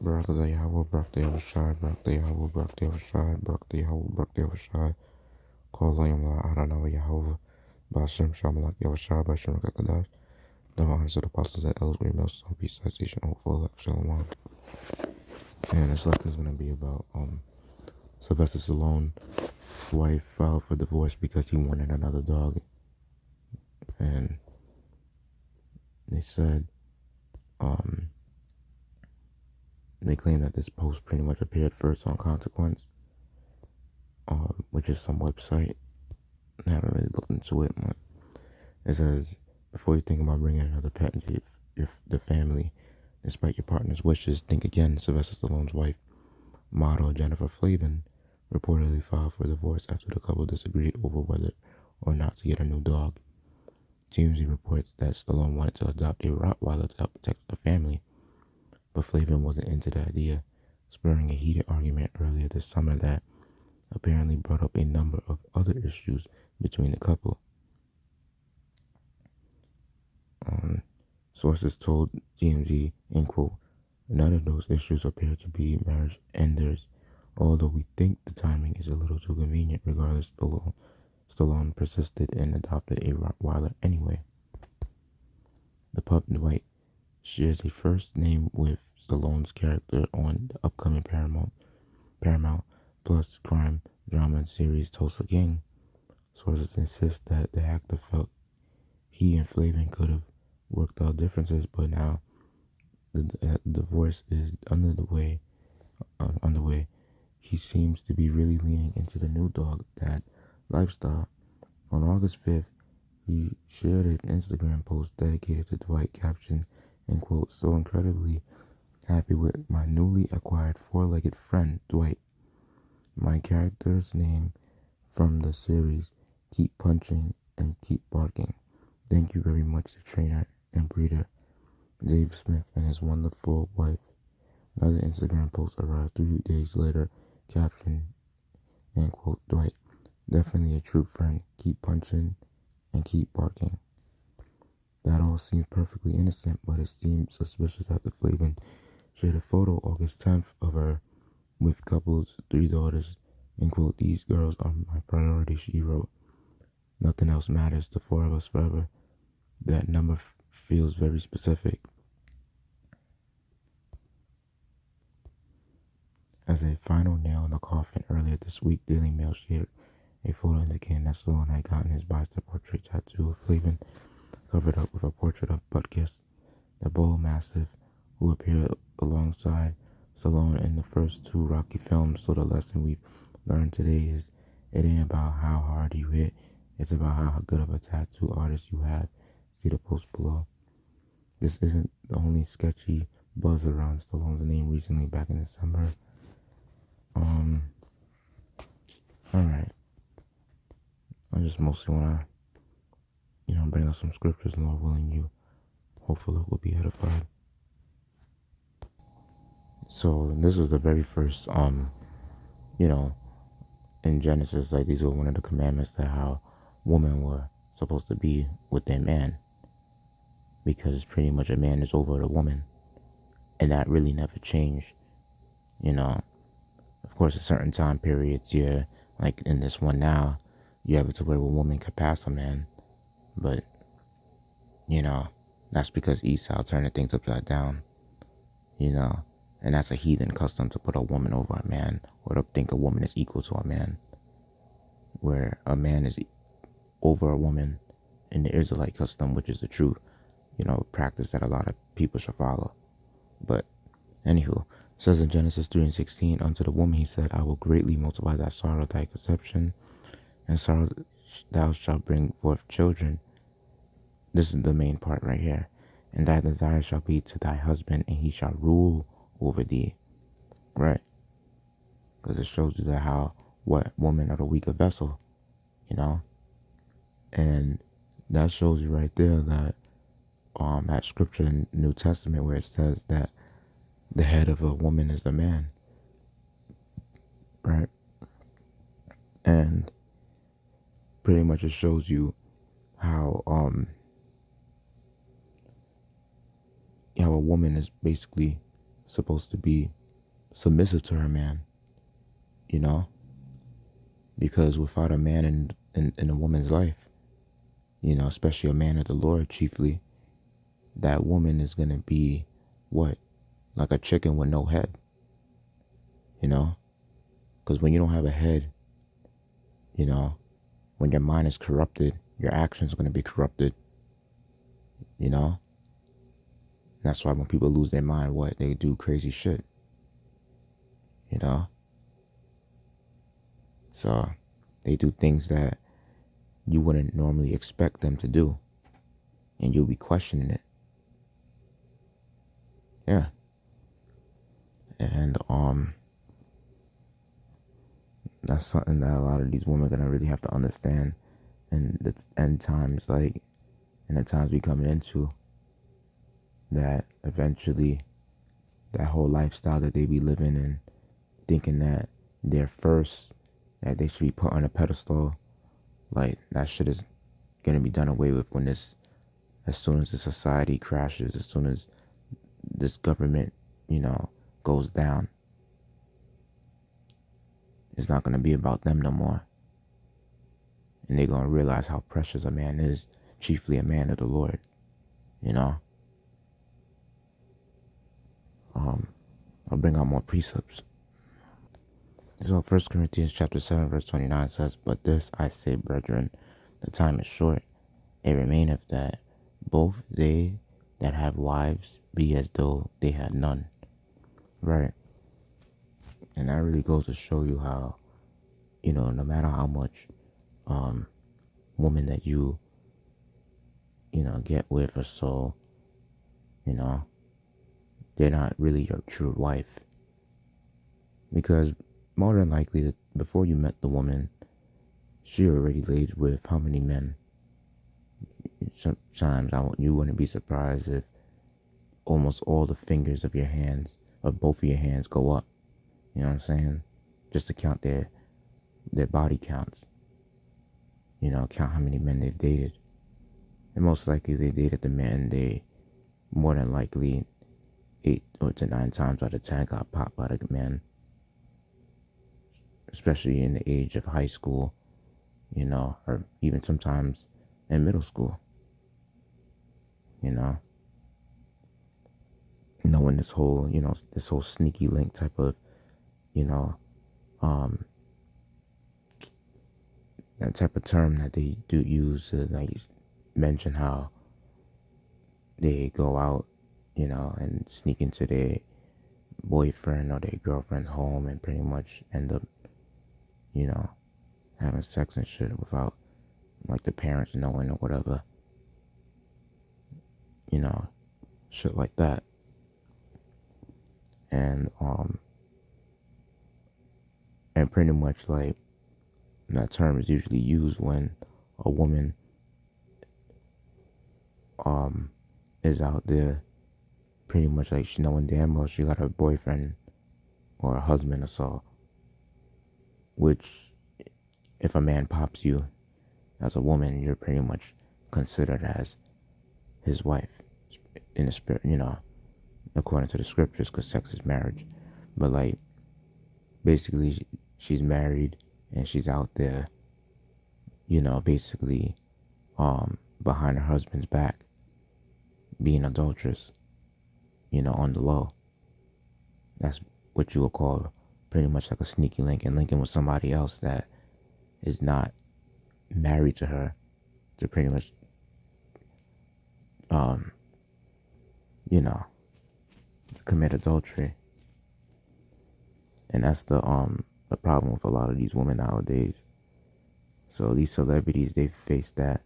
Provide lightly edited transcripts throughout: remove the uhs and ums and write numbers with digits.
Barak Yahweh, Barak Yahweh, Barak Yahweh, Barak Yahweh, Barak Yahweh, Barak Yahweh, Call Layam Adonai Yahweh, Bashem Shamalak Yahweh, Bashem Kakadash, the honors of the apostles and elders, great melts on peace, citation, hopeful elect, Shalom. And this lesson is going to be about Sylvester Stallone's wife filed for divorce because he wanted another dog. And they said, they claim that this post pretty much appeared first on Consequence, which is some website. I haven't really looked into it, but it says, before you think about bringing another pet into the family, despite your partner's wishes, think again. Sylvester Stallone's wife, model Jennifer Flavin, reportedly filed for divorce after the couple disagreed over whether or not to get a new dog. TMZ reports that Stallone wanted to adopt a Rottweiler to help protect the family, but Flavin wasn't into the idea, spurring a heated argument earlier this summer that apparently brought up a number of other issues between the couple. Sources told TMZ, in quote, none of those issues appear to be marriage enders, although we think the timing is a little too convenient. Regardless, Stallone persisted and adopted a Rottweiler anyway. The pup, Dwight, shares a first name with Stallone's character on the upcoming Paramount Plus crime drama series Tulsa King. Sources insist that the actor felt he and Flavin could have worked out differences, but now the divorce is underway. He seems to be really leaning into the new dog dad lifestyle. On August 5th, he shared an Instagram post dedicated to Dwight, captioned, in quote, so incredibly happy with my newly acquired four-legged friend, Dwight. My character's name from the series, Keep Punching and Keep Barking. Thank you very much to trainer and breeder Dave Smith and his wonderful wife. Another Instagram post arrived 3 days later, captioned, end quote, Dwight, definitely a true friend. Keep punching and keep barking. That all seemed perfectly innocent, but it seemed suspicious after Flavin shared a photo August 10th of her with couple's 3 daughters. End quote, these girls are my priority, she wrote. Nothing else matters, the 4 of us forever. That number feels very specific. As a final nail in the coffin, earlier this week, Daily Mail shared a photo indicating that Stallone had gotten his bicep portrait tattoo of Flavin covered up with a portrait of Butkus, the bull mastiff who appeared alongside Stallone in the first 2 Rocky films. So the lesson we've learned today is it ain't about how hard you hit, it's about how good of a tattoo artist you have. See the post below. This isn't the only sketchy buzz around Stallone's name recently. Back in December, alright, I just mostly want to, bring up some scriptures, Lord willing, you hopefully will be edified. So this is the very first, in Genesis, like these were one of the commandments that how women were supposed to be with their man, because pretty much a man is over a woman, and that really never changed. Of course, at certain time periods, yeah, like in this one now, you have it to where a woman could pass a man, but that's because Esau turned things upside down, and that's a heathen custom to put a woman over a man, or to think a woman is equal to a man, where a man is over a woman in the Israelite custom, which is the true, practice that a lot of people should follow. But anywho, it says in Genesis 3:16, unto the woman he said, I will greatly multiply thy sorrow, thy conception, and sorrow thou shalt bring forth children. This is the main part right here. And thy desire shall be to thy husband, and he shall rule over thee. Right? Because it shows you that how, what, women are the weaker vessel, And that shows you right there that that scripture in the New Testament where it says that the head of a woman is the man. Right? And pretty much it shows you how a woman is basically supposed to be submissive to her man, you know? Because without a man in a woman's life, you know, especially a man of the Lord chiefly, that woman is going to be what? Like a chicken with no head, you know? Because when you don't have a head, you know, when your mind is corrupted, your actions are going to be corrupted, you know? That's why when people lose their mind, what? They do crazy shit, you know? So they do things that you wouldn't normally expect them to do, and you'll be questioning it. Yeah. And that's something that a lot of these women are gonna really have to understand, and the end times, like, and the times we coming into, that eventually that whole lifestyle that they be living and thinking that they're first, that they should be put on a pedestal, like that shit is gonna be done away with when this, as soon as the society crashes, as soon as this government, you know, goes down. It's not gonna be about them no more. And they're gonna realize how precious a man is, chiefly a man of the Lord, you know? I'll bring out more precepts. So 1 Corinthians chapter 7, verse 29 says, "But this I say, brethren, the time is short. It remaineth that both they that have wives be as though they had none." Right. And that really goes to show you how, you know, no matter how much woman that you know, get with or so, you know, they're not really your true wife. Because more than likely, before you met the woman, she already laid with how many men? Sometimes you wouldn't be surprised if almost all the fingers of your hands, of both of your hands, go up. You know what I'm saying? Just to count their body counts. You know, count how many men they've dated. And most likely they dated the men they more than likely 8 or to 9 times out of 10 got popped by the men. Especially in the age of high school, you know, or even sometimes in middle school, you know. Knowing this whole, you know, this whole sneaky link type of, you know, that type of term that they do use to like mention how they go out, you know, and sneak into their boyfriend or their girlfriend's home and pretty much end up, you know, having sex and shit without like the parents knowing or whatever, you know, shit like that. And pretty much like that term is usually used when a woman is out there pretty much like she knowing damn well she got a boyfriend or a husband or so, which if a man pops you as a woman, you're pretty much considered as his wife in the spirit, you know, according to the scriptures, because sex is marriage. But like basically she's married and she's out there, you know, basically behind her husband's back being adulterous, you know, on the low. That's what you would call pretty much like a sneaky link, and linking with somebody else that is not married to her to pretty much you know, commit adultery. And that's the problem with a lot of these women nowadays. So these celebrities, they face that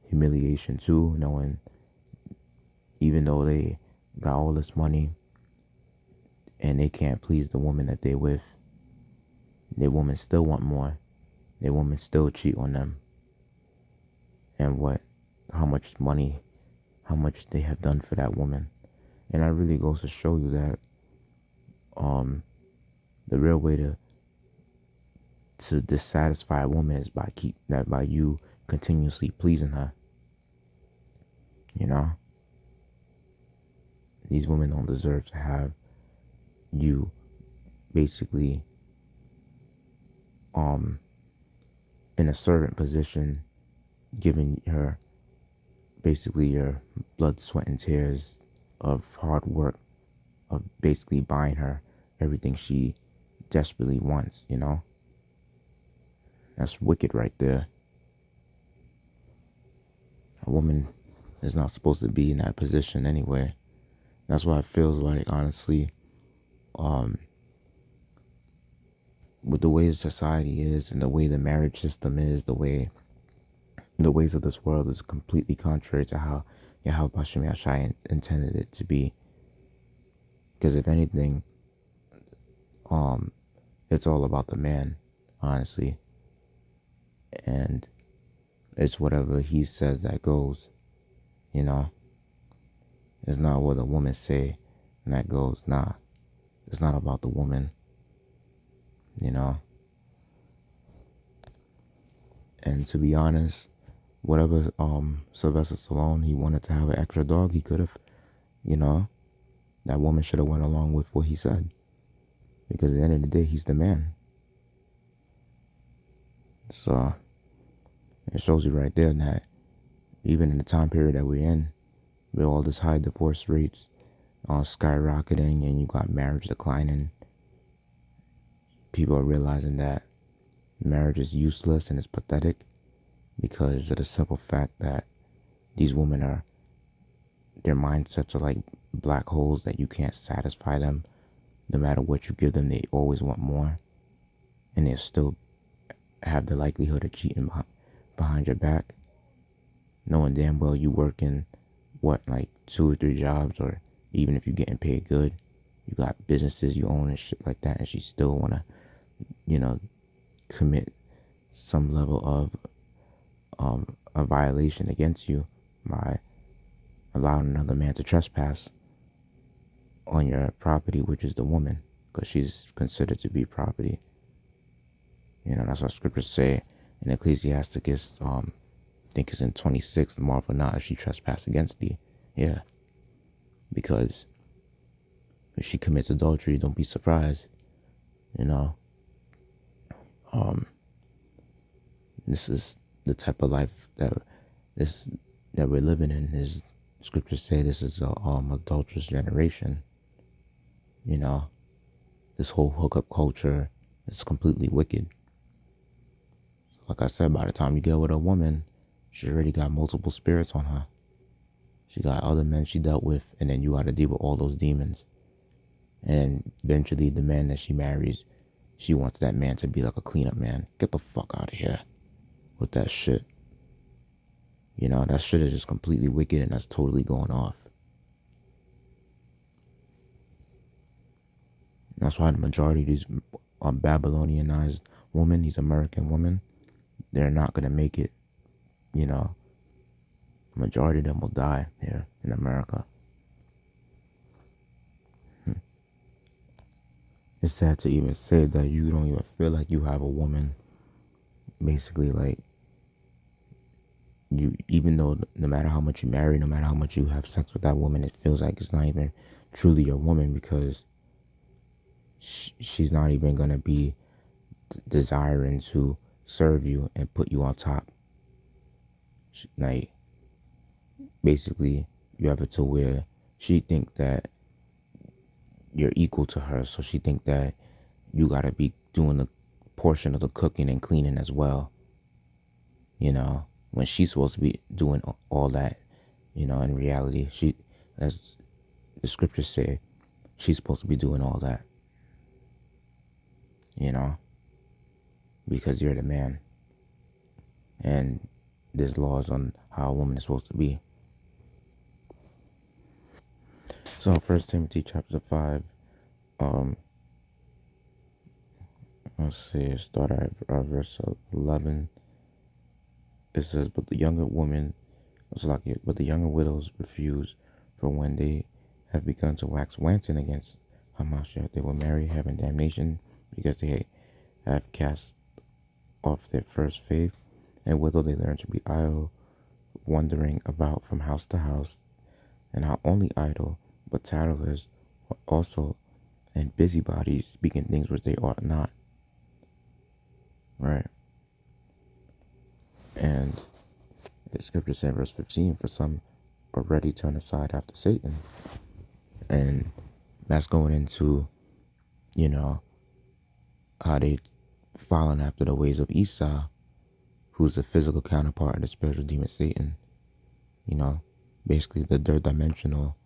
humiliation too, knowing even though they got all this money and they can't please the woman that they with, their women still want more. Their women still cheat on them. And how much money, how much they have done for that woman. And that really goes to show you that the real way to dissatisfy a woman is by you continuously pleasing her. You know? These women don't deserve to have you basically in a servant position, giving her basically your blood, sweat, and tears of hard work, of basically buying her everything she desperately wants, you know? That's wicked right there. A woman is not supposed to be in that position anyway. That's why it feels like, honestly, with the way society is and the way the marriage system is, the ways of this world is completely contrary to how Bashim Yashai intended it to be. Because if anything, it's all about the man, honestly. And it's whatever he says that goes, you know? It's not what the woman say and that goes. Nah, it's not about the woman, you know? And to be honest, whatever Sylvester Stallone, he wanted to have an extra dog, he could have, you know? That woman should have went along with what he said. Because at the end of the day, he's the man. So it shows you right there that even in the time period that we're in, with all this high divorce rates skyrocketing and you got marriage declining, people are realizing that marriage is useless and it's pathetic because of the simple fact that these women are, their mindsets are like black holes that you can't satisfy them. No matter what you give them, they always want more. And they still have the likelihood of cheating behind your back, knowing damn well you working, like 2 or 3 jobs, or even if you're getting paid good, you got businesses you own and shit like that, and she still want to, commit some level of a violation against you by allowing another man to trespass on your property, which is the woman, because she's considered to be property. That's what scriptures say in Ecclesiasticus, I think it's in 26, marvel not if she trespass against thee. Yeah. Because if she commits adultery, don't be surprised. This is the type of life that we're living in. Is scriptures say this is a adulterous generation. This whole hookup culture is completely wicked. Like I said, by the time you get with a woman, she already got multiple spirits on her. She got other men she dealt with, and then you got to deal with all those demons. And eventually, the man that she marries, she wants that man to be like a cleanup man. Get the fuck out of here with that shit. That shit is just completely wicked, and that's totally going off. That's why the majority of these Babylonianized women, these American women, they're not going to make it. Majority of them will die here in America. It's sad to even say that you don't even feel like you have a woman. Basically, like, you, even though no matter how much you marry, no matter how much you have sex with that woman, it feels like it's not even truly your woman, because she's not even going to be desiring to serve you and put you on top. Like, basically, you have it to where she think that you're equal to her, so she think that you got to be doing the portion of the cooking and cleaning as well, when she's supposed to be doing all that. In reality, as the scriptures say, she's supposed to be doing all that, because you're the man, and there's laws on how a woman is supposed to be. So 1 Timothy chapter 5, let's see, start at verse 11. It says, but the younger widows refuse, for when they have begun to wax wanton against Hamashiach, they will marry, having damnation, because they have cast off their first faith, and withal they learn to be idle, wandering about from house to house, and not only idle, but tattlers also, and busybodies speaking things which they ought not. Right? And the scripture said in verse 15, for some already turn aside after Satan. And that's going into, how they following after the ways of Esau, who's the physical counterpart of the spiritual demon Satan. Basically the third dimensional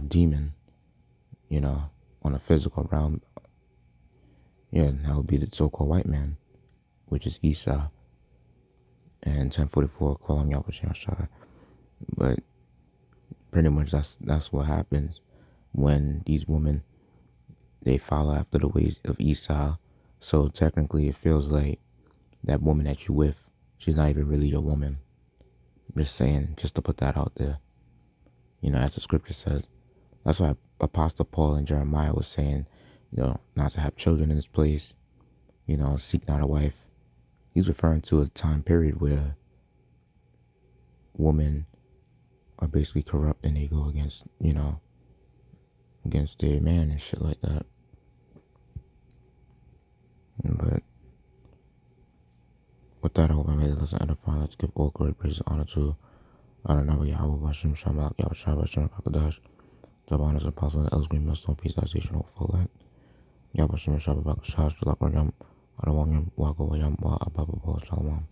demon, on a physical realm. Yeah, that would be the so-called white man, which is Esau. And 1044 call him Yasharahla. But pretty much that's what happens when these women, they follow after the ways of Esau. So technically it feels like that woman that you with, she's not even really your woman. I'm just saying, just to put that out there. As the scripture says. That's why Apostle Paul and Jeremiah was saying, not to have children in this place, seek not a wife. He's referring to a time period where women are basically corrupt and they go against, against their man and shit like that. But with that, I hope I made it listen edifying. Let's give all glory, praise, and honor to Adonai Yahweh, Hashem, Shamalak, Yahweh, Hashem, Kakadash, Tabanas, Apostle, and Elders, Green, Millstone, Peace, Station, Full Light, Yahweh, Hashem, Shabbat, Shash, Jalak, Yam, Adawam, Yam, Wako, Yam, Wa, Ababa, Shalom.